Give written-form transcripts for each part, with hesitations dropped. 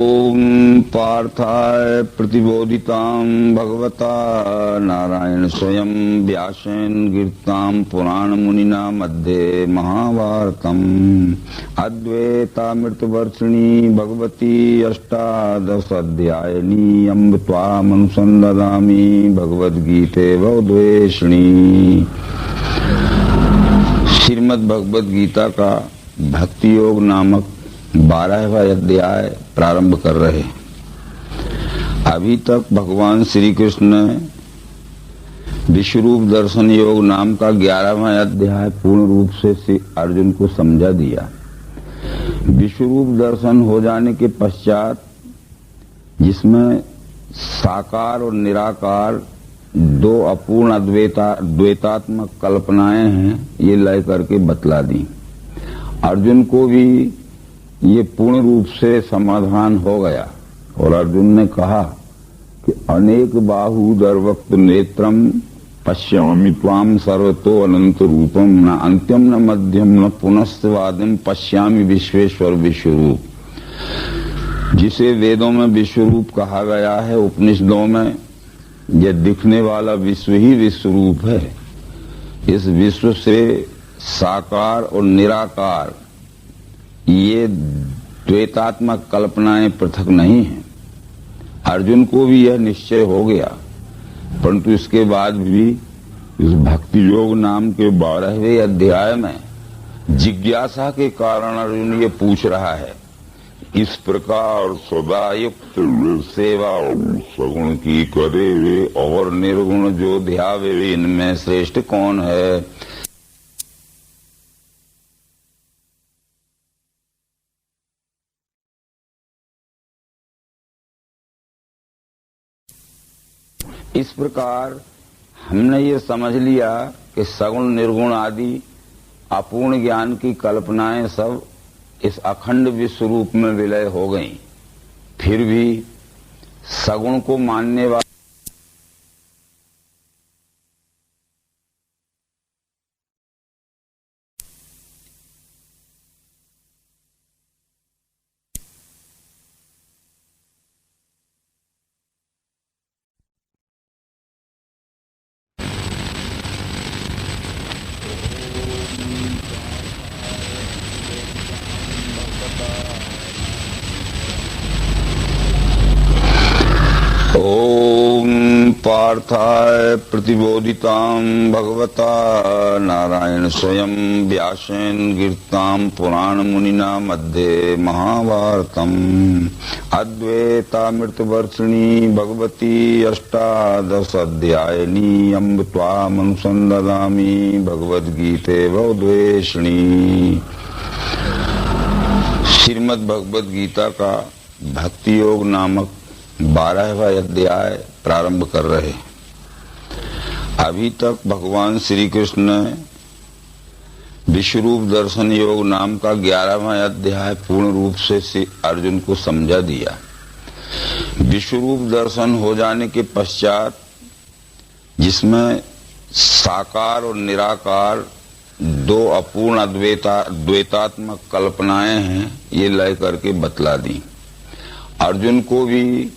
ओम पार्थाय प्रतिबोधितां भगवता नारायण स्वयं व्यासेन गिरतां पुराण मुनिना मध्ये महाभारतम् अद्वैतामृतवर्षिणी भगवती अष्टादशाध्यायिनी अम्ब त्वामनुसंदधामि भगवद्गीते भवद्वेषिणी। श्रीमद् भगवद गीता का भक्ति योग नामक 12वां अध्याय प्रारंभ कर रहे हैं। अभी तक भगवान श्री कृष्ण ने विश्वरूप दर्शन योग नाम का 11वां अध्याय पूर्ण रूप से श्री अर्जुन को समझा दिया। विश्वरूप दर्शन हो जाने के पश्चात जिसमें साकार और निराकार दो अपूर्ण द्वैतात्मक कल्पनाएं हैं, ये लय करके बतला दी। अर्जुन को भी ये पूर्ण रूप से समाधान हो गया और अर्जुन ने कहा कि अनेक बाहुदर वक्त नेत्रम पश्यामि त्वाम सर्वतो अनंत रूपम न अंत्यम न मध्यम न पुनस्वादिम पश्यामि विश्वेश्वर विश्वरूप। जिसे वेदों में विश्वरूप कहा गया है, उपनिषदों में यह दिखने वाला विश्व ही विश्वरूप है। इस विश्व से साकार और निराकार ये द्वैतात्मक कल्पनाएं पृथक नहीं हैं। अर्जुन को भी यह निश्चय हो गया, परंतु इसके बाद भी इस भक्ति योग नाम के 12वें अध्याय में जिज्ञासा के कारण अर्जुन ये पूछ रहा है, इस प्रकार सदा युक्त सेवा सगुण की करे वे और निर्गुण जो ध्यावे इनमें श्रेष्ठ कौन है। इस प्रकार हमने ये समझ लिया कि सगुण निर्गुण आदि अपूर्ण ज्ञान की कल्पनाएं सब इस अखंड विश्व रूप में विलय हो गईं। फिर भी सगुण को मानने वाले ओम पार्थाय प्रतिबोधितां भगवता नारायण स्वयं व्यासेन गिरतां पुराण मुनिना मध्ये महाभारतम् अद्वैतामृतवर्षिणी भगवती अष्टादशाध्यायिनी अम्ब त्वामनुसंदधामि भगवद्गीते भवद्वेषिणी। श्रीमद् भगवद गीता का भक्ति योग नामक 12वां अध्याय प्रारंभ कर रहे हैं। अभी तक भगवान श्री कृष्ण ने विश्वरूप दर्शन योग नाम का 11वां अध्याय पूर्ण रूप से श्री अर्जुन को समझा दिया। विश्वरूप दर्शन हो जाने के पश्चात जिसमें साकार और निराकार दो अपूर्ण द्वैतात्मक कल्पनाएं हैं, ये लय करके बतला दी। अर्जुन को भी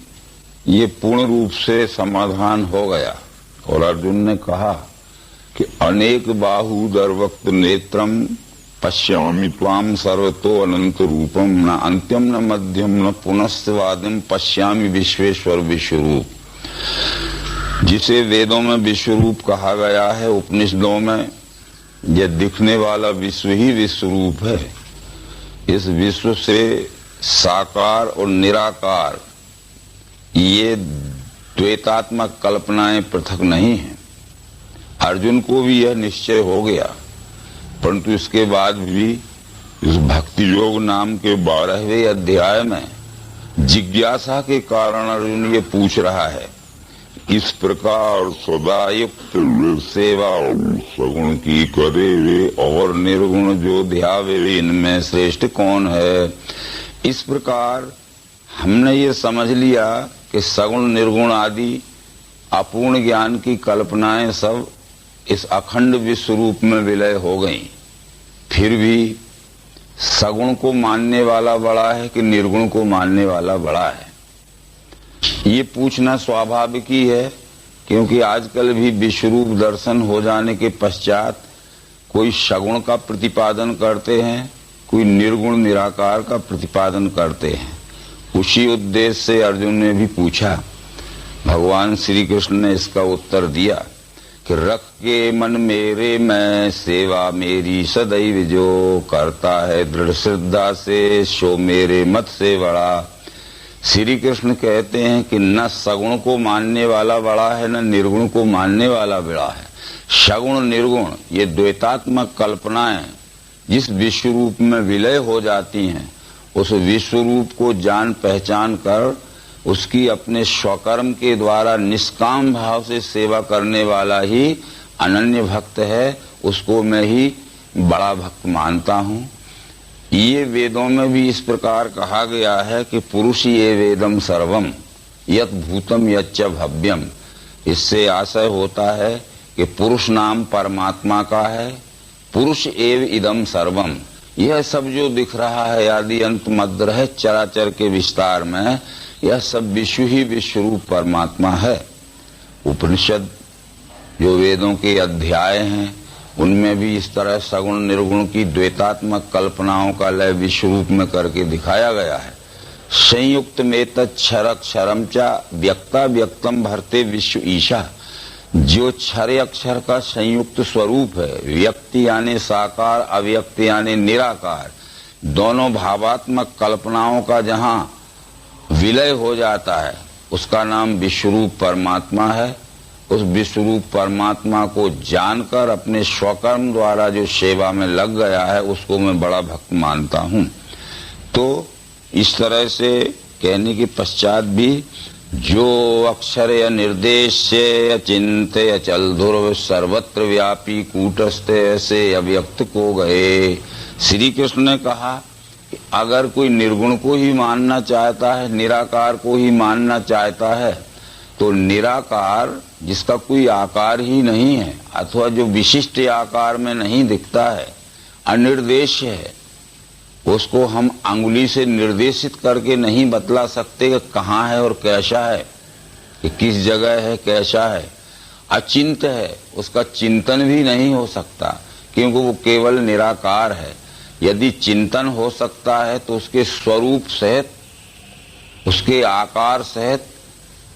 ये पूर्ण रूप से समाधान हो गया और अर्जुन ने कहा कि अनेक बाहुदर वक्त नेत्रम पश्यामि त्वाम सर्वतो अनंत रूपम न अंत्यम न मध्यम न पुनस्वादिम पश्यामि विश्वेश्वर विश्वरूप। जिसे वेदों में विश्वरूप कहा गया है, उपनिषदों में यह दिखने वाला विश्व ही विश्वरूप है। इस विश्व से साकार और निराकार ये द्वैतात्मक कल्पनाएं पृथक नहीं हैं। अर्जुन को भी यह निश्चय हो गया, परंतु इसके बाद भी इस भक्ति योग नाम के 12वें अध्याय में जिज्ञासा के कारण अर्जुन ये पूछ रहा है, इस प्रकार सदा युक्त सेवा सगुण की करे वे और निर्गुण जो ध्यावे इनमें श्रेष्ठ कौन है। इस प्रकार हमने ये समझ लिया कि सगुण निर्गुण आदि अपूर्ण ज्ञान की कल्पनाएं सब इस अखंड विश्व रूप में विलय हो गईं। फिर भी सगुण को मानने वाला बड़ा है कि निर्गुण को मानने वाला बड़ा है? ये पूछना स्वाभाविक ही है, क्योंकि आजकल भी विश्वरूप दर्शन हो जाने के पश्चात कोई सगुण का प्रतिपादन करते हैं, कोई निर्गुण निराकार का प्रतिपादन करते हैं। उसी उद्देश्य से अर्जुन ने भी पूछा। भगवान श्री कृष्ण ने इसका उत्तर दिया कि रख के मन मेरे में सेवा मेरी सदैव जो करता है दृढ़ श्रद्धा से सो मेरे मत से बड़ा। श्री कृष्ण कहते हैं कि न सगुण को मानने वाला बड़ा है, न निर्गुण को मानने वाला बड़ा है। सगुण निर्गुण ये द्वैतात्मक कल्पनाएं जिस विश्व रूप में विलय हो जाती हैं, उस विश्व रूप को जान पहचान कर उसकी अपने स्वकर्म के द्वारा निष्काम भाव से सेवा करने वाला ही अनन्य भक्त है। उसको मैं ही बड़ा भक्त मानता हूँ। ये वेदों में भी इस प्रकार कहा गया है कि पुरुष ये वेदम सर्वम यत भूतम यच्च भव्यम। इससे आशय होता है कि पुरुष नाम परमात्मा का है, पुरुष एव इदम सर्वम। यह सब जो दिख रहा है आदि अंत मध्य है चराचर के विस्तार में, यह सब विश्व ही विश्व रूप परमात्मा है। उपनिषद जो वेदों के अध्याय हैं उनमें भी इस तरह सगुण निर्गुण की द्वैतात्मक कल्पनाओं का लय विश्व रूप में करके दिखाया गया है। संयुक्त में तत्क्षरक्षरम चा व्यक्ता व्यक्तम भरते विश्व ईशा। जो क्षर अक्षर का संयुक्त स्वरूप है, व्यक्ति यानी साकार, अव्यक्त यानी निराकार, दोनों भावात्मक कल्पनाओं का जहाँ विलय हो जाता है उसका नाम विश्वरूप परमात्मा है। उस विश्वरूप परमात्मा को जानकर अपने स्वकर्म द्वारा जो सेवा में लग गया है उसको मैं बड़ा भक्त मानता हूँ। तो इस तरह से कहने के पश्चात भी जो अक्षर या निर्देश से अचिंत अचल ध्रुव सर्वत्र व्यापी कूटस्थ ऐसे अव्यक्त को गए। श्री कृष्ण ने कहा कि अगर कोई निर्गुण को ही मानना चाहता है, निराकार को ही मानना चाहता है, तो निराकार जिसका कोई आकार ही नहीं है अथवा जो विशिष्ट आकार में नहीं दिखता है, अनिर्देश है, उसको हम अंगुली से निर्देशित करके नहीं बतला सकते कि कहाँ है और कैसा है, कि किस जगह है, कैसा है। अचिंत है, उसका चिंतन भी नहीं हो सकता क्योंकि वो केवल निराकार है। यदि चिंतन हो सकता है तो उसके स्वरूप सहित, उसके आकार सहित,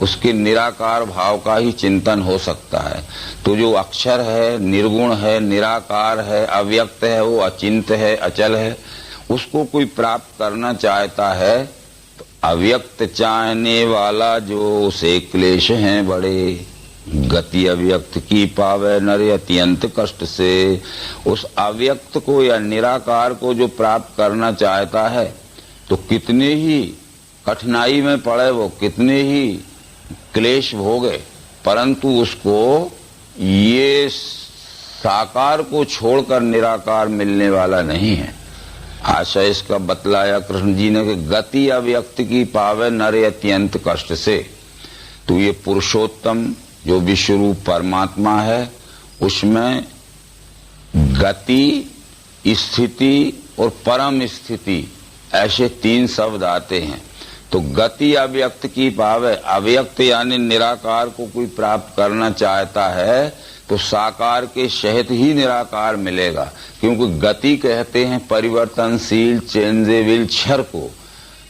उसके निराकार भाव का ही चिंतन हो सकता है। तो जो अक्षर है, निर्गुण है, निराकार है, अव्यक्त है, वो अचिंत है, अचल है, उसको कोई प्राप्त करना चाहता है तो अव्यक्त चाहने वाला जो उसे क्लेश हैं बड़े, गति अव्यक्त की पावे नर अत्यंत कष्ट से। उस अव्यक्त को या निराकार को जो प्राप्त करना चाहता है तो कितने ही कठिनाई में पड़े, वो कितने ही क्लेश भोगे, परंतु उसको ये साकार को छोड़कर निराकार मिलने वाला नहीं है। आशय इसका बतलाया कृष्ण जी ने कि गति अव्यक्त की पावे नर अत्यंत कष्ट से। तो ये पुरुषोत्तम जो विश्वरूप परमात्मा है उसमें गति, स्थिति और परम स्थिति ऐसे तीन शब्द आते हैं। तो गति अव्यक्त की पावे, अव्यक्त यानी निराकार को कोई प्राप्त करना चाहता है तो साकार के सहित ही निराकार मिलेगा, क्योंकि गति कहते हैं परिवर्तनशील चेंजेबल क्षर को।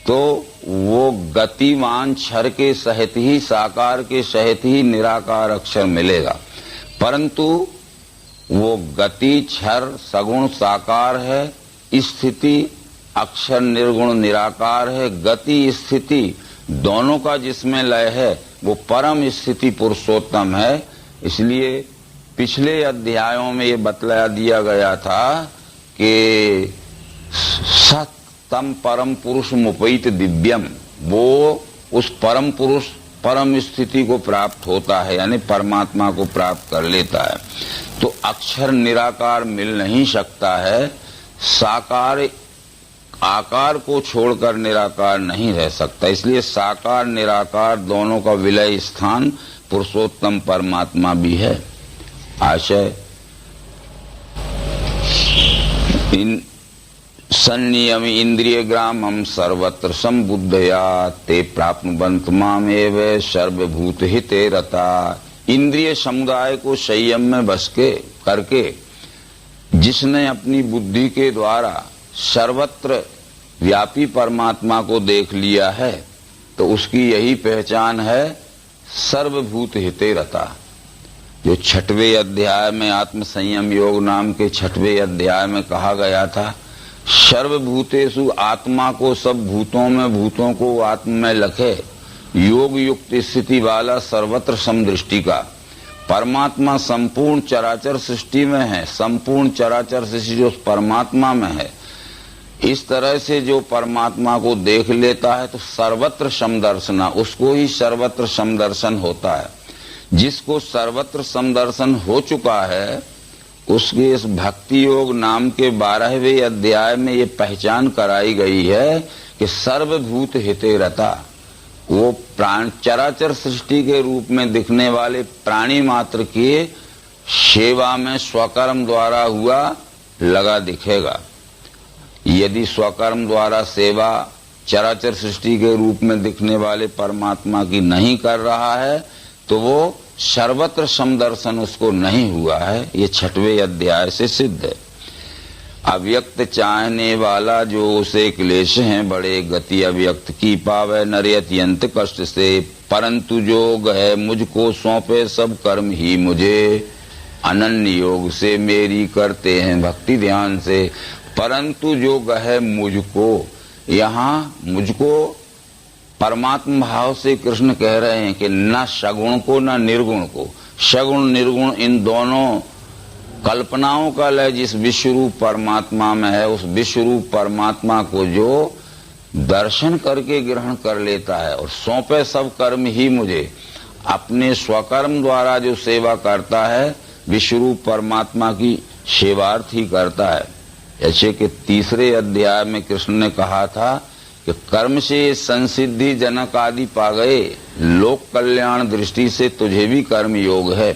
तो वो गतिमान क्षर के सहित ही, साकार के सहित ही निराकार अक्षर मिलेगा। परंतु वो गति क्षर सगुण साकार है, स्थिति अक्षर निर्गुण निराकार है। गति स्थिति दोनों का जिसमें लय है वो परम स्थिति पुरुषोत्तम है। इसलिए पिछले अध्यायों में ये बतलाया दिया गया था कि सतम परम पुरुष मुपैत दिव्यम, वो उस परम पुरुष परम स्थिति को प्राप्त होता है, यानी परमात्मा को प्राप्त कर लेता है। तो अक्षर निराकार मिल नहीं सकता है, साकार आकार को छोड़कर निराकार नहीं रह सकता। इसलिए साकार निराकार दोनों का विलय स्थान पुरुषोत्तम परमात्मा भी है। आशय इन संनियम इंद्रिय ग्रामम सर्वत्र संबुद्धया ते प्राप्नुवन्त मामेव सर्वभूत हिते रता। इंद्रिय समुदाय को संयम में बस के करके जिसने अपनी बुद्धि के द्वारा सर्वत्र व्यापी परमात्मा को देख लिया है तो उसकी यही पहचान है सर्वभूत हिते रता। जो 6वें अध्याय में आत्म संयम योग नाम के 6वें अध्याय में कहा गया था, सर्वभूतेषु आत्मा को सब भूतों में, भूतों को आत्मा में लखे, योग युक्त स्थिति वाला सर्वत्र समदृष्टि का परमात्मा संपूर्ण चराचर सृष्टि में है। संपूर्ण चराचर सृष्टि जो परमात्मा में है, इस तरह से जो परमात्मा को देख लेता है तो सर्वत्र समदर्शना, उसको ही सर्वत्र समदर्शन होता है। जिसको सर्वत्र समदर्शन हो चुका है उसके इस भक्ति योग नाम के 12वें अध्याय में ये पहचान कराई गई है कि सर्वभूत हिते रता। वो प्राण चराचर सृष्टि के रूप में दिखने वाले प्राणी मात्र की सेवा में स्वकर्म द्वारा हुआ लगा दिखेगा। यदि स्वकर्म द्वारा सेवा चराचर सृष्टि के रूप में दिखने वाले परमात्मा की नहीं कर रहा है तो वो सर्वत्र समदर्शन उसको नहीं हुआ है। ये 6वें अध्याय से सिद्ध है। अव्यक्त चाहने वाला जो उसे क्लेश हैं बड़े, गति अव्यक्त की पावे नर अत्यंत कष्ट से, परंतु जो है मुझको सौंपे सब कर्म ही मुझे, अनन्य योग से मेरी करते हैं भक्ति ध्यान से। परंतु जो है मुझको, यहाँ मुझको परमात्मा भाव से कृष्ण कह रहे हैं कि न सगुण को न निर्गुण को। सगुण निर्गुण इन दोनों कल्पनाओं का लय जिस विश्वरूप परमात्मा में है, उस विश्वरूप परमात्मा को जो दर्शन करके ग्रहण कर लेता है और सौंपे सब कर्म ही मुझे, अपने स्वकर्म द्वारा जो सेवा करता है विश्वरूप परमात्मा की सेवार्थ ही करता है। ऐसे कि 3रे अध्याय में कृष्ण ने कहा था कि कर्म से संसिद्धि जनक आदि पा गए, लोक कल्याण दृष्टि से तुझे भी कर्म योग है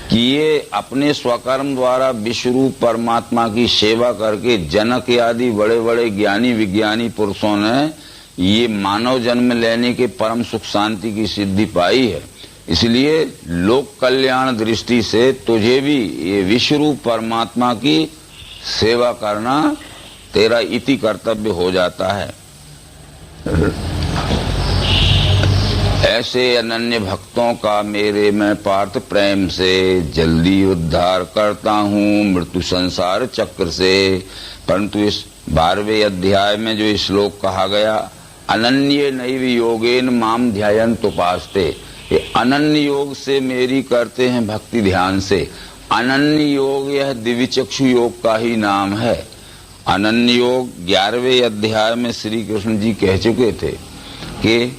कि ये अपने स्वकर्म द्वारा विश्वरूप परमात्मा की सेवा करके जनक आदि बड़े बड़े ज्ञानी विज्ञानी पुरुषों ने ये मानव जन्म लेने के परम सुख शांति की सिद्धि पाई है। इसलिए लोक कल्याण दृष्टि से तुझे भी ये विश्वरूप परमात्मा की सेवा करना तेरा इति कर्तव्य हो जाता है। ऐसे अनन्य भक्तों का मेरे में पार्थ प्रेम से जल्दी उद्धार करता हूँ मृत्यु संसार चक्र से। परंतु इस 12वें अध्याय में जो श्लोक कहा गया, अनन्य नैव योगेन माम ध्यायन्त उपास्ते, ये अनन्य योग से मेरी करते हैं भक्ति ध्यान से। अनन्य योग यह दिव्य चक्षु योग का ही नाम है। अनन्य योग 11वें अध्याय में श्री कृष्ण जी कह चुके थे कि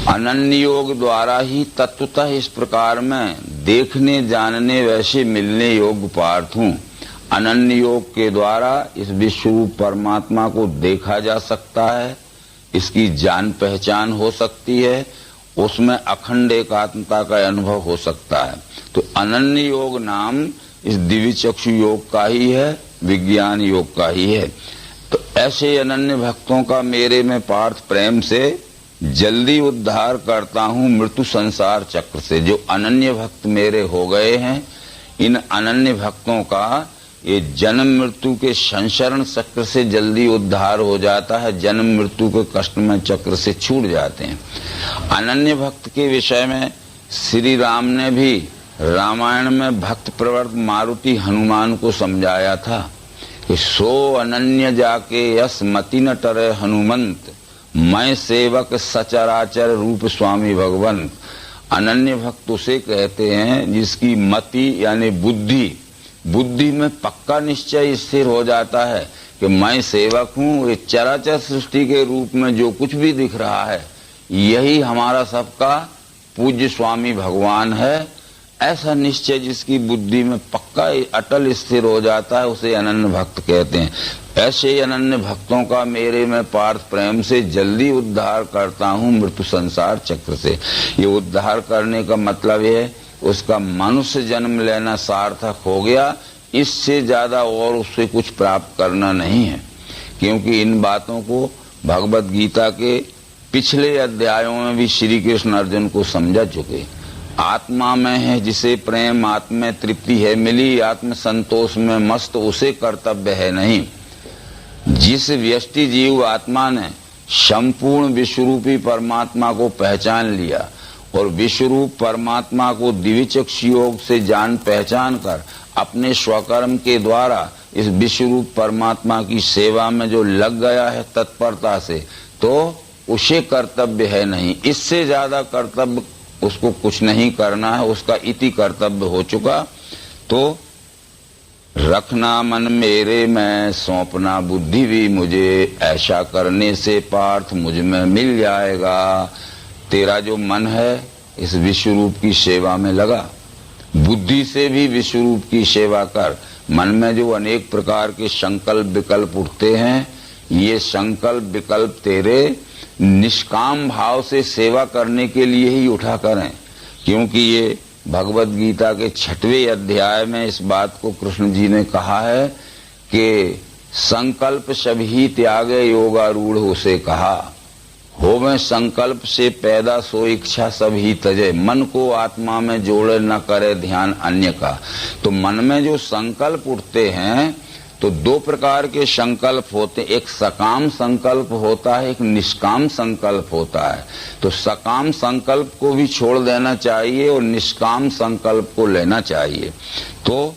अनन्य योग द्वारा ही तत्वतः इस प्रकार में देखने जानने वैसे मिलने योग्य पार्थ हूँ। अनन्य योग के द्वारा इस विश्वरूप परमात्मा को देखा जा सकता है, इसकी जान पहचान हो सकती है, उसमें अखंड एकात्मता का अनुभव हो सकता है। तो अनन्य योग नाम इस दिव्य चक्षु योग का ही है, विज्ञान योग का ही है। तो ऐसे अनन्य भक्तों का मेरे में पार्थ प्रेम से जल्दी उद्धार करता हूँ मृत्यु संसार चक्र से। जो अनन्य भक्त मेरे हो गए हैं, इन अनन्य भक्तों का ये जन्म मृत्यु के संसरण चक्र से जल्दी उद्धार हो जाता है, जन्म मृत्यु के कष्टमय चक्र से छूट जाते हैं। अनन्य भक्त के विषय में श्री राम ने भी रामायण में भक्त प्रवर्त मारुति हनुमान को समझाया था कि सो अनन्य जाके यस मति न टरे हनुमंत, मैं सेवक सचराचर रूप स्वामी भगवंत। अनन्य भक्त उसे कहते हैं जिसकी मति यानी बुद्धि में पक्का निश्चय स्थिर हो जाता है कि मैं सेवक हूँ, ये चराचर सृष्टि के रूप में जो कुछ भी दिख रहा है यही हमारा सबका पूज्य स्वामी भगवान है। ऐसा निश्चय जिसकी बुद्धि में पक्का अटल स्थिर हो जाता है उसे अनन्य भक्त कहते हैं। ऐसे अनन्य भक्तों का मेरे में पार्थ प्रेम से जल्दी उद्धार करता हूँ मृत्यु संसार चक्र से। ये उद्धार करने का मतलब है उसका मनुष्य जन्म लेना सार्थक हो गया, इससे ज्यादा और उससे कुछ प्राप्त करना नहीं है, क्योंकि इन बातों को भगवत गीता के पिछले अध्यायों में भी श्री कृष्ण अर्जुन को समझा चुके। आत्मा में है जिसे प्रेम, आत्म में तृप्ति है मिली, आत्म संतोष में मस्त उसे कर्तव्य है नहीं। जिस व्यष्टि जीव आत्मा ने संपूर्ण विश्वरूपी परमात्मा को पहचान लिया और विश्वरूप परमात्मा को दिव्यचक्षु योग से जान पहचान कर अपने स्वकर्म के द्वारा इस विश्वरूप परमात्मा की सेवा में जो लग गया है तत्परता से, तो उसे कर्तव्य है नहीं। इससे ज्यादा कर्तव्य उसको कुछ नहीं करना है, उसका इति कर्तव्य हो चुका। तो रखना मन मेरे में, सौंपना बुद्धि भी मुझे, ऐसा करने से पार्थ मुझ में मिल जाएगा। तेरा जो मन है इस विश्वरूप की सेवा में लगा, बुद्धि से भी विश्वरूप की सेवा कर। मन में जो अनेक प्रकार के संकल्प विकल्प उठते हैं, ये संकल्प विकल्प तेरे निष्काम भाव से सेवा करने के लिए ही उठा करें, क्योंकि ये भगवत गीता के 6वें अध्याय में इस बात को कृष्ण जी ने कहा है कि संकल्प सभी त्यागे योगारूढ़ उसे कहा, होवे संकल्प से पैदा सो इच्छा सभी तजे। मन को आत्मा में जोड़े न करे ध्यान अन्य का। तो मन में जो संकल्प उठते हैं तो दो प्रकार के संकल्प होते, एक सकाम संकल्प होता है, एक निष्काम संकल्प होता है। तो सकाम संकल्प को भी छोड़ देना चाहिए और निष्काम संकल्प को लेना चाहिए। तो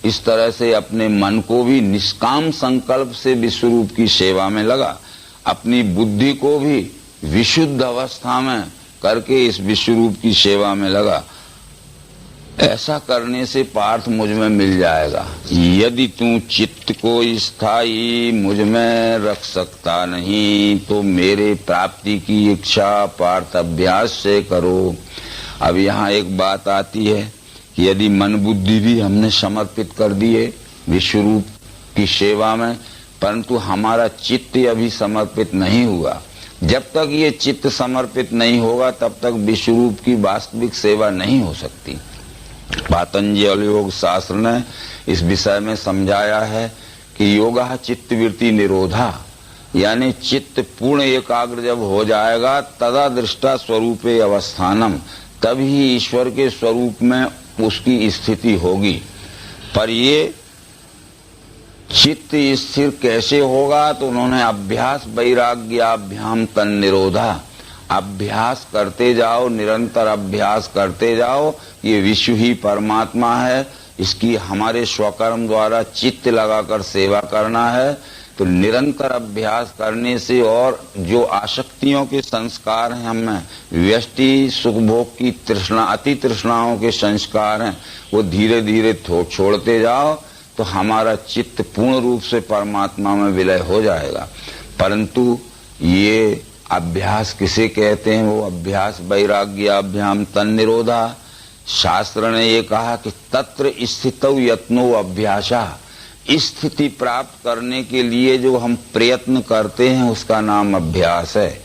इस तरह से अपने मन को भी निष्काम संकल्प से विश्वरूप की सेवा में लगा, अपनी बुद्धि को भी विशुद्ध अवस्था में करके इस विश्वरूप की सेवा में लगा। ऐसा करने से पार्थ मुझ में मिल जाएगा। यदि तू चित्त को स्थायी मुझ में रख सकता नहीं, तो मेरे प्राप्ति की इच्छा पार्थ अभ्यास से करो। अब यहाँ एक बात आती है कि यदि मन बुद्धि भी हमने समर्पित कर दिए विश्वरूप की सेवा में, परंतु हमारा चित्त अभी समर्पित नहीं हुआ। जब तक ये चित्त समर्पित नहीं होगा तब तक विश्वरूप की वास्तविक सेवा नहीं हो सकती। पातंजल योग शास्त्र ने इस विषय में समझाया है कि योगा चित्त वृत्ति निरोधा, यानी चित्त पूर्ण एकाग्र जब हो जाएगा तदा दृष्टा स्वरूपे अवस्थानम, तभी ईश्वर के स्वरूप में उसकी स्थिति होगी। पर ये चित्त स्थिर कैसे होगा, तो उन्होंने अभ्यास वैराग्याभ्याम तन निरोधा, अभ्यास करते जाओ, निरंतर अभ्यास करते जाओ। ये विश्व ही परमात्मा है, इसकी हमारे स्वकर्म द्वारा चित्त लगाकर सेवा करना है। तो निरंतर अभ्यास करने से और जो आसक्तियों के संस्कार हैं हमें, व्यष्टि सुख भोग की तृष्णा, अति तृष्णाओं के संस्कार हैं, वो धीरे धीरे छोड़ते जाओ तो हमारा चित्त पूर्ण रूप से परमात्मा में विलय हो जाएगा। परंतु ये अभ्यास किसे कहते हैं? वो अभ्यास वैराग्याभ्याम तन निरोधा। शास्त्र ने ये कहा कि तत्र स्थितौ यत्नो अभ्यासा, स्थिति प्राप्त करने के लिए जो हम प्रयत्न करते हैं उसका नाम अभ्यास है।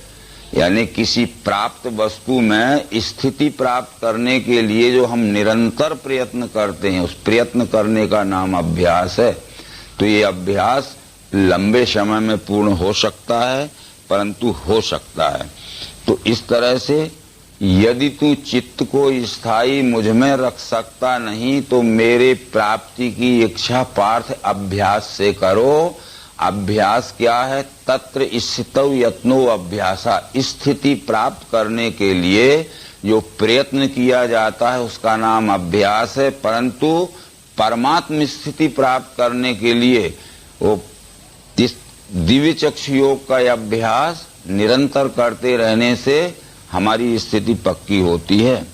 यानी किसी प्राप्त वस्तु में स्थिति प्राप्त करने के लिए जो हम निरंतर प्रयत्न करते हैं, उस प्रयत्न करने का नाम अभ्यास है। तो ये अभ्यास लंबे समय में पूर्ण हो सकता है, परंतु हो सकता है। तो इस तरह से यदि तू चित्त को स्थायी मुझ में रख सकता नहीं, तो मेरे प्राप्ति की इच्छा पार्थ अभ्यास से करो। अभ्यास क्या है? तत्र स्थितौ यत्नो अभ्यासा, स्थिति प्राप्त करने के लिए जो प्रयत्न किया जाता है उसका नाम अभ्यास है। परंतु परमात्म स्थिति प्राप्त करने के लिए वो दिव्य चक्षु योग का अभ्यास निरंतर करते रहने से हमारी स्थिति पक्की होती है।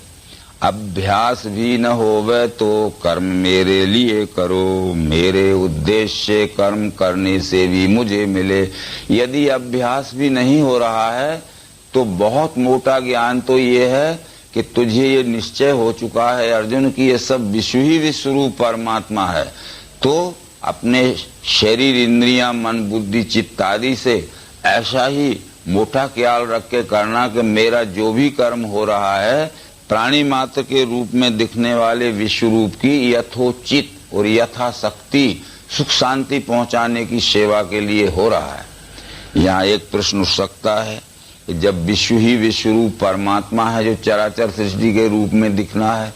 अभ्यास भी न होवे तो कर्म मेरे लिए करो, मेरे उद्देश्य से कर्म करने से भी मुझे मिले। यदि अभ्यास भी नहीं हो रहा है तो बहुत मोटा ज्ञान तो ये है कि तुझे ये निश्चय हो चुका है अर्जुन की ये सब विश्व ही विश्वरूप परमात्मा है। तो अपने शरीर, इंद्रियां, मन, बुद्धि, चित्त आदि से ऐसा ही मोटा ख्याल रख के करना कि मेरा जो भी कर्म हो रहा है प्राणी मात्र के रूप में दिखने वाले विश्व रूप की यथोचित और यथाशक्ति सुख शांति पहुंचाने की सेवा के लिए हो रहा है। यहाँ एक प्रश्न उठ सकता है कि जब विश्व ही विश्व रूप परमात्मा है जो चराचर सृष्टि के रूप में दिखना है,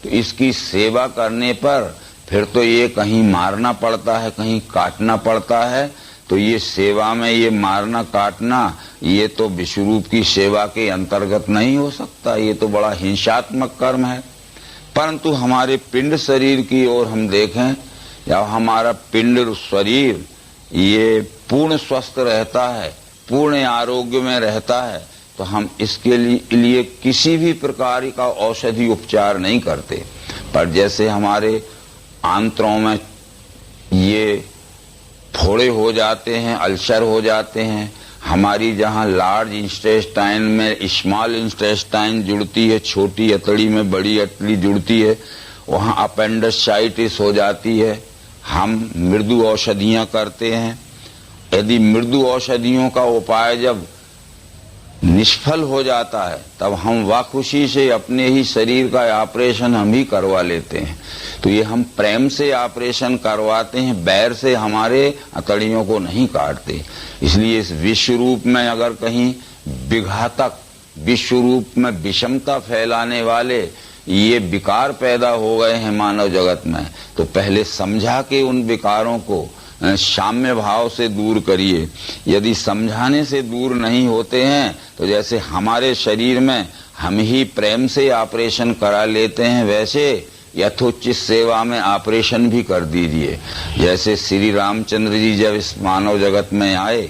तो इसकी सेवा करने पर फिर तो ये कहीं मारना पड़ता है, कहीं काटना पड़ता है। तो ये सेवा में ये मारना काटना ये तो विश्व रूप की सेवा के अंतर्गत नहीं हो सकता, ये तो बड़ा हिंसात्मक कर्म है। परंतु हमारे पिंड शरीर की ओर हम देखें, या हमारा पिंड शरीर ये पूर्ण स्वस्थ रहता है, पूर्ण आरोग्य में रहता है, तो हम इसके लिए किसी भी प्रकार का औषधि उपचार नहीं करते। पर जैसे हमारे आंत्रों में ये फोड़े हो जाते हैं, अल्सर हो जाते हैं, हमारी जहाँ लार्ज इंटेस्टाइन में स्मॉल इंटेस्टाइन जुड़ती है, छोटी अतड़ी में बड़ी अतड़ी जुड़ती है, वहाँ अपेंडिसाइटिस हो जाती है, हम मृदु औषधियाँ करते हैं। यदि मृदु औषधियों का उपाय जब निष्फल हो जाता है, तब हम वाखुशी से अपने ही शरीर का ऑपरेशन हम ही करवा लेते हैं। तो ये हम प्रेम से ऑपरेशन करवाते हैं, बैर से हमारे अतड़ियों को नहीं काटते। इसलिए इस विश्व रूप में अगर कहीं विघातक, विश्व रूप में विषमता फैलाने वाले ये विकार पैदा हो गए हैं मानव जगत में, तो पहले समझा के उन विकारों को साम्य भाव से दूर करिए। यदि समझाने से दूर नहीं होते हैं, तो जैसे हमारे शरीर में हम ही प्रेम से ऑपरेशन करा लेते हैं, वैसे यथोचित सेवा में ऑपरेशन भी कर दीजिए। जैसे श्री रामचंद्र जी जब इस मानव जगत में आए,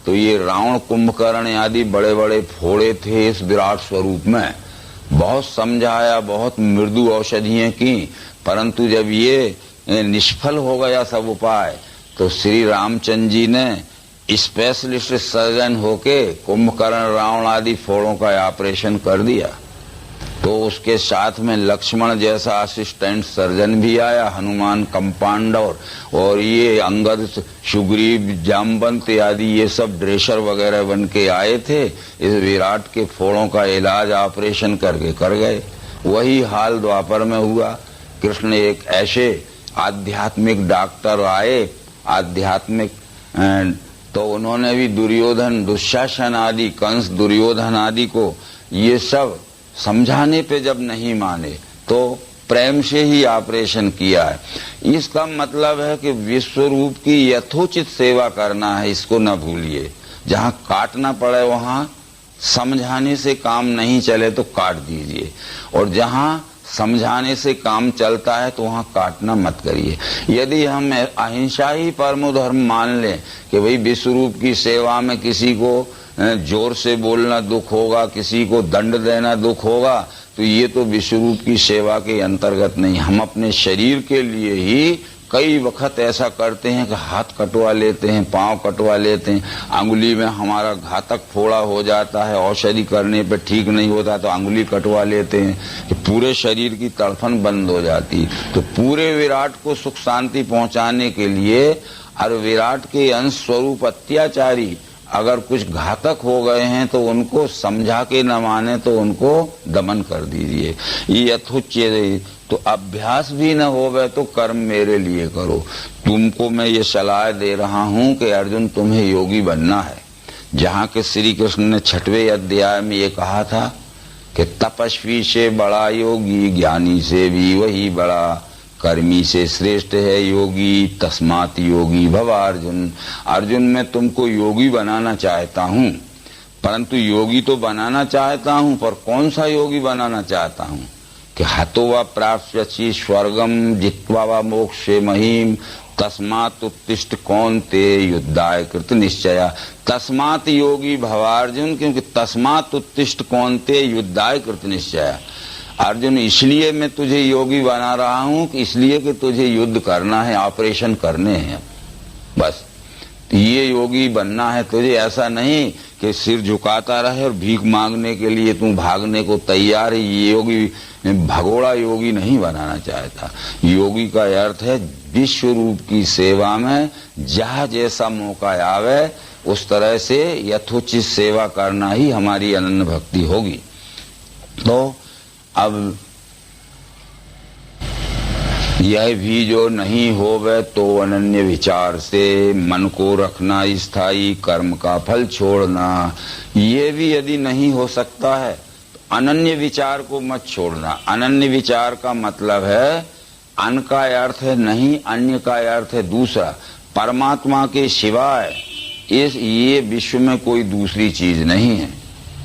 तो ये रावण, कुंभकर्ण आदि बड़े बड़े फोड़े थे इस विराट स्वरूप में। बहुत समझाया, बहुत मृदु औषधियां की, परंतु जब ये निष्फल हो गया सब उपाय, तो श्री रामचंद्र जी ने स्पेशलिस्ट सर्जन होके कुंभकर्ण, रावण आदि फोड़ों का ऑपरेशन कर दिया। तो उसके साथ में लक्ष्मण जैसा असिस्टेंट सर्जन भी आया, हनुमान कंपाउंडर, और ये अंगद, सुग्रीव, जामवंत आदि ये सब ड्रेसर वगैरह बन के आए थे। इस विराट के फोड़ों का इलाज ऑपरेशन करके कर गए। वही हाल द्वापर में हुआ। कृष्ण एक ऐसे आध्यात्मिक डॉक्टर आए, आध्यात्मिक, तो उन्होंने भी दुर्योधन, दुशासन आदि, कंस, दुर्योधन आदि को ये सब समझाने पे जब नहीं माने, तो प्रेम से ही ऑपरेशन किया है। इसका मतलब है कि विश्व रूप की यथोचित सेवा करना है, इसको न भूलिए। जहाँ काटना पड़े वहाँ समझाने से काम नहीं चले तो काट दीजिए, और जहाँ समझाने से काम चलता है तो वहाँ काटना मत करिए। यदि हम अहिंसा ही परमो धर्म मान लें कि भाई विश्व रूप की सेवा में किसी को जोर से बोलना दुख होगा, किसी को दंड देना दुख होगा, तो ये तो विश्व रूप की सेवा के अंतर्गत नहीं। हम अपने शरीर के लिए ही कई वक्त ऐसा करते हैं कि हाथ कटवा लेते हैं, पांव कटवा लेते हैं, अंगुली में हमारा घातक फोड़ा हो जाता है, औषधि करने पे ठीक नहीं होता तो अंगुली कटवा लेते हैं, कि पूरे शरीर की तड़फन बंद हो जाती। तो पूरे विराट को सुख शांति पहुंचाने के लिए और विराट के अंश स्वरूप अत्याचारी अगर कुछ घातक हो गए हैं तो उनको समझा के न माने तो उनको दमन कर दीजिए। ये यथोचित, तो अभ्यास भी न होवे तो कर्म मेरे लिए करो। तुमको मैं ये सलाह दे रहा हूं कि अर्जुन तुम्हें योगी बनना है। जहाँ के श्री कृष्ण ने 6वें अध्याय में ये कहा था कि तपस्वी से बड़ा योगी, ज्ञानी से भी वही बड़ा, कर्मी से श्रेष्ठ है योगी, तस्मात् योगी भव अर्जुन। अर्जुन मैं तुमको योगी बनाना चाहता हूँ, परंतु योगी तो बनाना चाहता हूँ, पर कौन सा योगी बनाना चाहता हूँ कि हतो वा प्राप्स्यसि स्वर्गम जित्वा वा मोक्षे महीम तस्मात् उत्तिष्ठ कौन्तेय युद्धाय कृत निश्चया। तस्मात् योगी भवार्जुन, क्योंकि तस्मात् उत्तिष्ठ कौन्तेय युद्धाय कृत निश्चया। अर्जुन इसलिए मैं तुझे योगी बना रहा हूं कि इसलिए कि तुझे युद्ध करना है, ऑपरेशन करने हैं, बस ये योगी बनना है तुझे। ऐसा नहीं कि सिर झुकाता रहे और भीख मांगने के लिए तू भागने को तैयार है। ये योगी भगोड़ा योगी नहीं बनाना चाहता। योगी का अर्थ है विश्व रूप की सेवा में जहाँ जैसा मौका आवे उस तरह से यथोचित सेवा करना ही हमारी अनन्य भक्ति होगी। तो अब यह भी जो नहीं होवे तो अनन्य विचार से मन को रखना स्थायी कर्म का फल छोड़ना। ये भी यदि नहीं हो सकता है तो अनन्य विचार को मत छोड़ना। अनन्य विचार का मतलब है अन का अर्थ है नहीं, अन्य का अर्थ है दूसरा। परमात्मा के सिवाय ये विश्व में कोई दूसरी चीज नहीं है।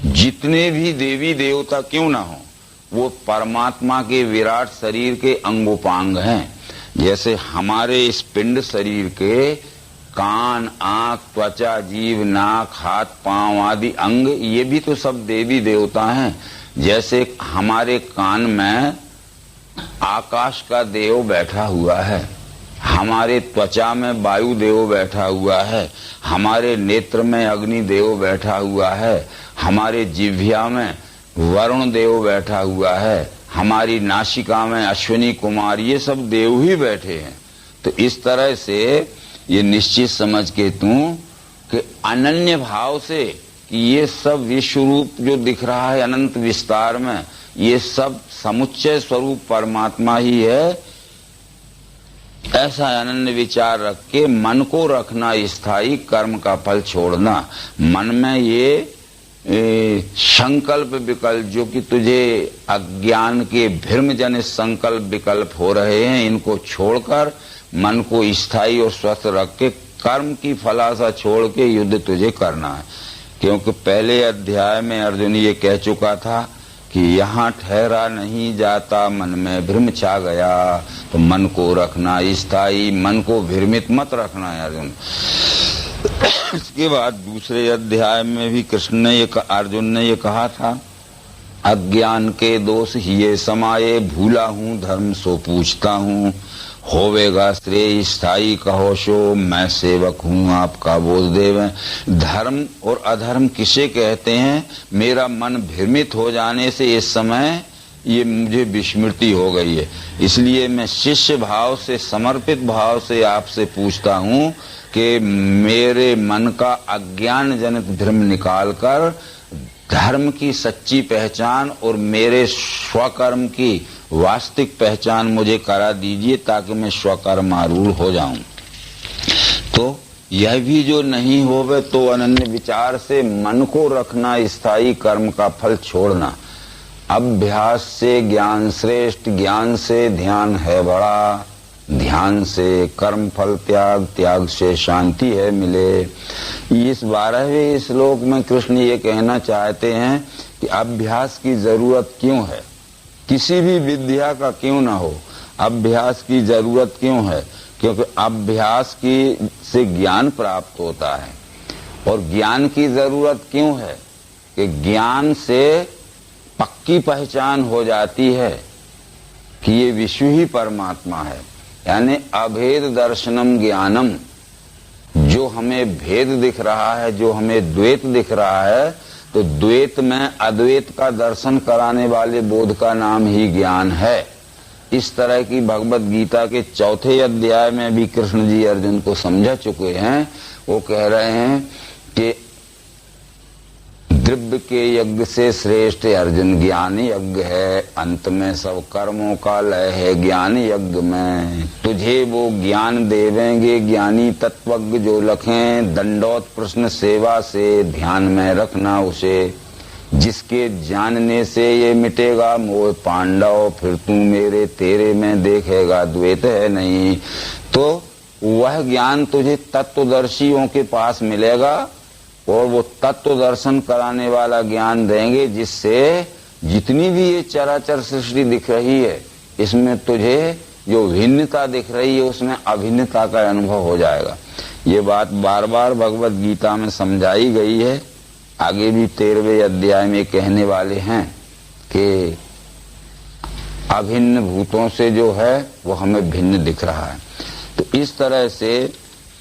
जितने भी देवी देवता क्यों ना हो वो परमात्मा के विराट शरीर के अंगोपांग हैं। जैसे हमारे इस पिंड शरीर के कान, आंख, त्वचा, जीभ, नाक, हाथ, पांव आदि अंग ये भी तो सब देवी देवता हैं। जैसे हमारे कान में आकाश का देव बैठा हुआ है, हमारे त्वचा में वायु देव बैठा हुआ है, हमारे नेत्र में अग्नि देव बैठा हुआ है, हमारे जिह्वा में वरुण देव बैठा हुआ है, हमारी नासिका में अश्विनी कुमार, ये सब देव ही बैठे हैं। तो इस तरह से ये निश्चित समझ के तू कि अनन्य भाव से कि ये सब विश्व रूप जो दिख रहा है अनंत विस्तार में, ये सब समुच्चय स्वरूप परमात्मा ही है। ऐसा अनन्य विचार रख के मन को रखना स्थायी, कर्म का फल छोड़ना। मन में ये संकल्प विकल्प जो कि तुझे अज्ञान के भ्रम जनित संकल्प विकल्प हो रहे हैं, इनको छोड़कर मन को स्थायी और स्वस्थ रख के कर्म की फलासा छोड़ के युद्ध तुझे करना है। क्योंकि पहले अध्याय में अर्जुन ये कह चुका था कि यहाँ ठहरा नहीं जाता, मन में भ्रम छा गया, तो मन को रखना स्थायी, मन को भ्रमित मत रखना है अर्जुन। इसके बाद दूसरे अध्याय में भी कृष्ण ने अर्जुन ने ये कहा था, अज्ञान के दोष हिये समाये, भूला हूँ धर्म सो पूछता हूँ, होवेगा श्रेय स्थायी कहो सो, मैं सेवक हूँ आपका बोल देवे। धर्म और अधर्म किसे कहते हैं? मेरा मन भ्रमित हो जाने से इस समय ये मुझे विस्मृति हो गई है, इसलिए मैं शिष्य भाव से, समर्पित भाव से आपसे पूछता हूँ कि मेरे मन का अज्ञान जनित भ्रम निकालकर धर्म की सच्ची पहचान और मेरे स्वकर्म की वास्तविक पहचान मुझे करा दीजिए, ताकि मैं स्वकर्म आरूढ़ हो जाऊं। तो यह भी जो नहीं होवे तो अनन्य विचार से मन को रखना स्थायी, कर्म का फल छोड़ना। अभ्यास से ज्ञान श्रेष्ठ, ज्ञान से ध्यान है बड़ा, ध्यान से कर्म फल त्याग, त्याग से शांति है मिले। इस 12वें श्लोक में कृष्ण ये कहना चाहते हैं कि अभ्यास की जरूरत क्यों है, किसी भी विद्या का क्यों ना हो, अभ्यास की जरूरत क्यों है? क्योंकि अभ्यास की से ज्ञान प्राप्त होता है। और ज्ञान की जरूरत क्यों है? कि ज्ञान से पक्की पहचान हो जाती है कि ये विश्व ही परमात्मा है, यानी अभेद दर्शनम ज्ञानम। जो हमें भेद दिख रहा है, जो हमें द्वैत दिख रहा है, तो द्वैत में अद्वैत का दर्शन कराने वाले बोध का नाम ही ज्ञान है। इस तरह की भगवत गीता के 4थे अध्याय में भी कृष्ण जी अर्जुन को समझा चुके हैं। वो कह रहे हैं कि द्रव्य के यज्ञ से श्रेष्ठ अर्जुन ज्ञान यज्ञ है, अंत में सब कर्मों का लय है ज्ञान यज्ञ में। तुझे वो ज्ञान देवेंगे ज्ञानी तत्वज्ञ जो लखें, दंडौत प्रश्न सेवा से ध्यान में रखना उसे, जिसके जानने से ये मिटेगा मोह पांडव, फिर तू मेरे तेरे में देखेगा द्वैत है नहीं। तो वह ज्ञान तुझे तत्वदर्शियों के पास मिलेगा और वो तत्व दर्शन कराने वाला ज्ञान देंगे, जिससे जितनी भी ये चराचर सृष्टि दिख रही है इसमें तुझे जो भिन्नता दिख रही है उसमें अभिन्नता का अनुभव हो जाएगा। ये बात बार बार भगवत गीता में समझाई गई है। आगे भी 13वें अध्याय में कहने वाले हैं कि अभिन्न भूतों से जो है वो हमें भिन्न दिख रहा है। तो इस तरह से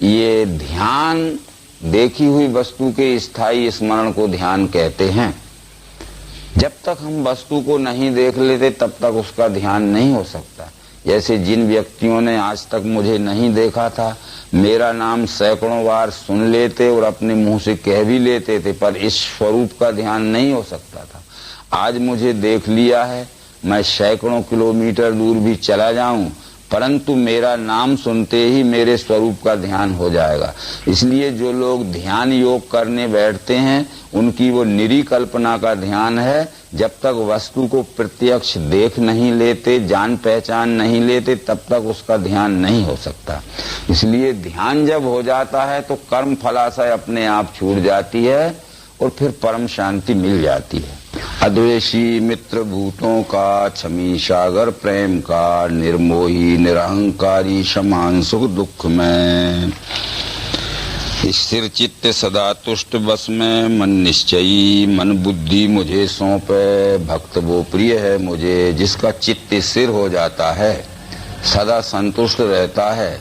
ये ध्यान, देखी हुई वस्तु के स्थायी स्मरण को ध्यान कहते हैं। जब तक हम वस्तु को नहीं देख लेते तब तक उसका ध्यान नहीं हो सकता। जैसे जिन व्यक्तियों ने आज तक मुझे नहीं देखा था, मेरा नाम सैकड़ों बार सुन लेते और अपने मुंह से कह भी लेते थे, पर इस स्वरूप का ध्यान नहीं हो सकता था। आज मुझे देख लिया है, मैं सैकड़ों किलोमीटर दूर भी चला जाऊं परंतु मेरा नाम सुनते ही मेरे स्वरूप का ध्यान हो जाएगा। इसलिए जो लोग ध्यान योग करने बैठते हैं उनकी वो निरी कल्पना का ध्यान है। जब तक वस्तु को प्रत्यक्ष देख नहीं लेते, जान पहचान नहीं लेते, तब तक उसका ध्यान नहीं हो सकता। इसलिए ध्यान जब हो जाता है तो कर्म फलाशय अपने आप छूट जाती है और फिर परम शांति मिल जाती है। अद्वेषी मित्र भूतों का, क्षमी सागर प्रेम का, निर्मोही निरहंकारी समान सुख दुख में, स्थिर चित्त सदा तुष्ट बस में, मन निश्चयी मन बुद्धि मुझे सौंपे, भक्त वो प्रिय है मुझे। जिसका चित्त स्थिर हो जाता है, सदा संतुष्ट रहता है,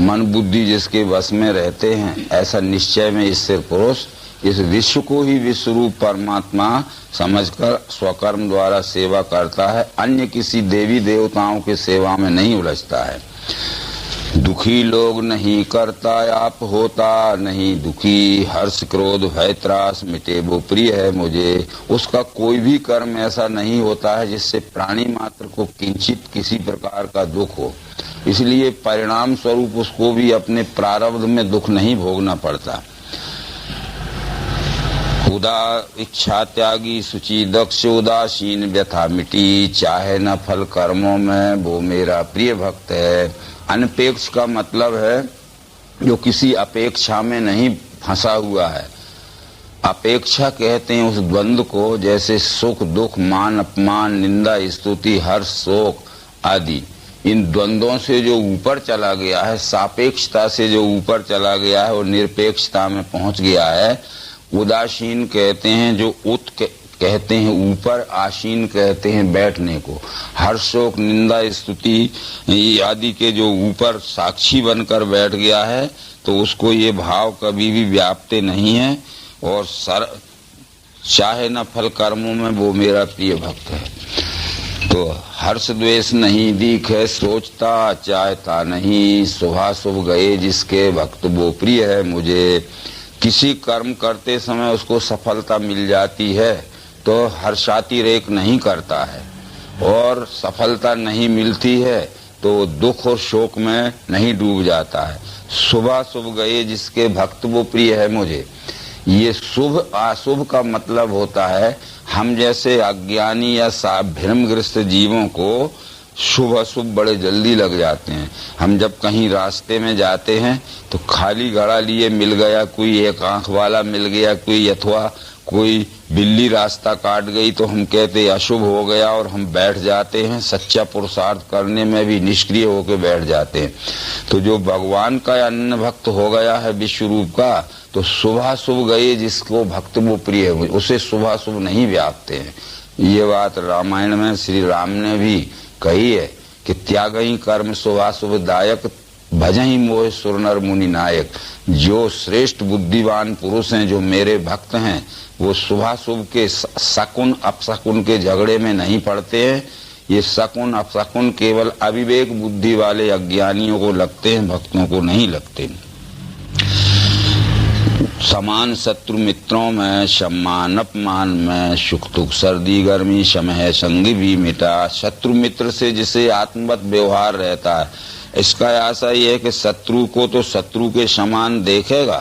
मन बुद्धि जिसके वश में रहते हैं, ऐसा निश्चय में स्थिर पुरुष इस विश्व को ही विश्वरूप परमात्मा समझकर स्वकर्म द्वारा सेवा करता है। अन्य किसी देवी देवताओं की सेवा में नहीं उलझता है। दुखी लोग नहीं करता आप होता नहीं दुखी, हर्ष क्रोध भय त्रास मिटे वो प्रिय है मुझे। उसका कोई भी कर्म ऐसा नहीं होता है जिससे प्राणी मात्र को किंचित किसी प्रकार का दुख हो। इसलिए परिणाम स्वरूप उसको भी अपने प्रारब्ध में दुख नहीं भोगना पड़ता। उदा इच्छा त्यागी सुचि दक्ष उदासीन व्यथा मिटी, चाहे न फल कर्मों में वो मेरा प्रिय भक्त है। अनपेक्ष का मतलब है जो किसी अपेक्षा में नहीं फंसा हुआ है। अपेक्षा कहते हैं उस द्वंद्व को, जैसे सुख दुख मान अपमान निंदा स्तुति हर्ष शोक आदि, इन द्वंद्वों से जो ऊपर चला गया है, सापेक्षता से जो ऊपर चला गया है और निरपेक्षता में पहुंच गया है। उदासीन कहते हैं जो उत कहते हैं ऊपर, आसीन कहते हैं बैठने को। हर्ष शोक निंदा स्तुति आदि के जो ऊपर साक्षी बनकर बैठ गया है तो उसको ये भाव कभी भी व्याप्ते नहीं है। और चाहे न फल कर्मों में वो मेरा प्रिय भक्त है। तो हर्ष द्वेष नहीं दिखे सोचता, चाहता नहीं शुभाशुभ गए जिसके भक्त वो प्रिय है मुझे। किसी कर्म करते समय उसको सफलता मिल जाती है तो हर्षातिरेक नहीं करता है, और सफलता नहीं मिलती है तो दुख और शोक में नहीं डूब जाता है। शुभाशुभ गए जिसके भक्त वो प्रिय है मुझे। ये शुभ अशुभ का मतलब होता है हम जैसे अज्ञानी या भ्रमग्रस्त जीवों को शुभ अशुभ बड़े जल्दी लग जाते हैं। हम जब कहीं रास्ते में जाते हैं तो खाली घड़ा लिए मिल गया, कोई एक आंख वाला मिल गया, कोई अथवा कोई बिल्ली रास्ता काट गई तो हम कहते अशुभ हो गया और हम बैठ जाते हैं। सच्चा पुरुषार्थ करने में भी निष्क्रिय होकर बैठ जाते हैं। तो जो भगवान का अन्न भक्त हो गया है विश्व रूप का, तो शुभाशुभ गए जिसको भक्त वो प्रिय है उसे शुभाशुभ नहीं व्यापते हैं। ये बात रामायण में श्री राम ने भी कही है कि त्यागई कर्म शुभाशुभ दायक, भजहि मोह सुर नर मुनि नायक। जो श्रेष्ठ बुद्धिवान पुरुष हैं, जो मेरे भक्त हैं, वो शुभाशुभ के शकुन अपशकुन के झगड़े में नहीं पड़ते हैं। ये शकुन अपशकुन केवल अविवेक बुद्धि वाले अज्ञानियों को लगते हैं, भक्तों को नहीं लगते। समान शत्रु मित्रों में, सम्मान अपमान में, सुख दुख सर्दी गर्मी समय संग भी मिटा। शत्रु मित्र से जिसे आत्मवत व्यवहार रहता है, इसका आशा यह है कि शत्रु को तो शत्रु के समान देखेगा,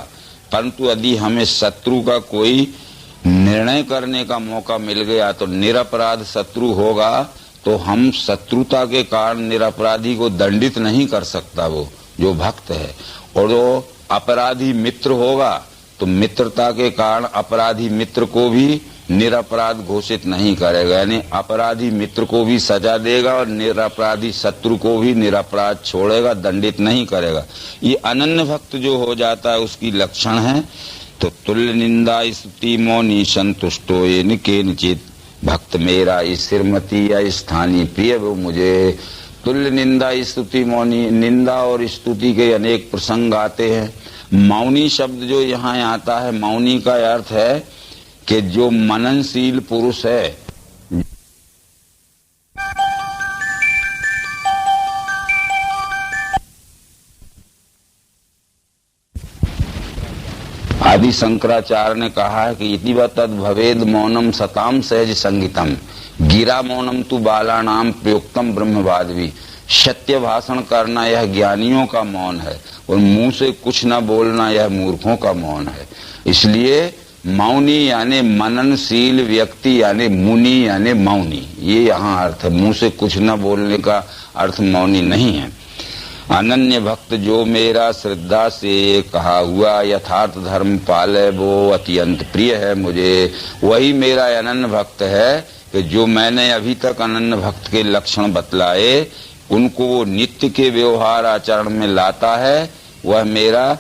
परंतु यदि हमें शत्रु का कोई निर्णय करने का मौका मिल गया तो निरपराध शत्रु होगा तो हम शत्रुता के कारण निरपराधी को दंडित नहीं कर सकता वो जो भक्त है। और वो अपराधी मित्र होगा तो मित्रता के कारण अपराधी मित्र को भी निरपराध घोषित नहीं करेगा, यानी अपराधी मित्र को भी सजा देगा और निरपराधी शत्रु को भी निरपराध छोड़ेगा, दंडित नहीं करेगा। ये अनन्य भक्त जो हो जाता है उसकी लक्षण है। तो तुल्य निंदा स्तुति मौनी संतुष्टो ये निकेनचित, भक्त मेरा स्थिरमति या स्थानीय प्रिय वो मुझे। तुल्य निंदा स्तुति मौनी, निंदा और स्तुति के अनेक प्रसंग आते हैं। मौनी शब्द जो यहाँ आता है, मौनी का अर्थ है कि जो मननशील पुरुष है, आदि शंकराचार्य ने कहा है कि इति तद भवेद मौनम सताम सहज संगीतम, गिरा मौनम तु बालानाम प्रयुक्तम ब्रह्मवादवी। सत्य भाषण करना यह ज्ञानियों का मौन है, और मुंह से कुछ न बोलना यह मूर्खों का मौन है। इसलिए मौनी यानी मननशील व्यक्ति यानी मुनि यानी मौनी, ये यहाँ अर्थ है। मुंह से कुछ न बोलने का अर्थ मौनी नहीं है। अनन्य भक्त जो मेरा श्रद्धा से कहा हुआ, यथार्थ धर्म पाले वो अत्यंत प्रिय है मुझे। वही मेरा अनन्य भक्त है कि जो मैंने अभी तक अनन्य भक्त के लक्षण बतलाए उनको वो नित्य के व्यवहार आचरण में लाता है, वह मेरा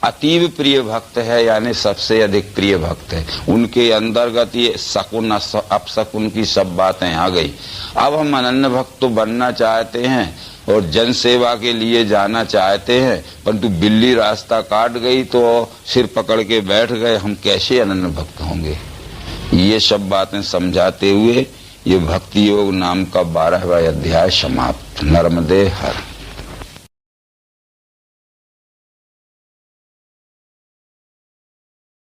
अतीव प्रिय भक्त है, यानी सबसे अधिक प्रिय भक्त है। उनके अंतर्गत ये सकुन अपसकुन की सब बातें आ गई। अब हम अनन्य भक्त तो बनना चाहते हैं और जन सेवा के लिए जाना चाहते हैं, परंतु बिल्ली रास्ता काट गई तो सिर पकड़ के बैठ गए, हम कैसे अनन्य भक्त होंगे। ये सब बातें समझाते हुए ये भक्ति योग नाम का 12वां अध्याय समाप्त। नर्मदे हर।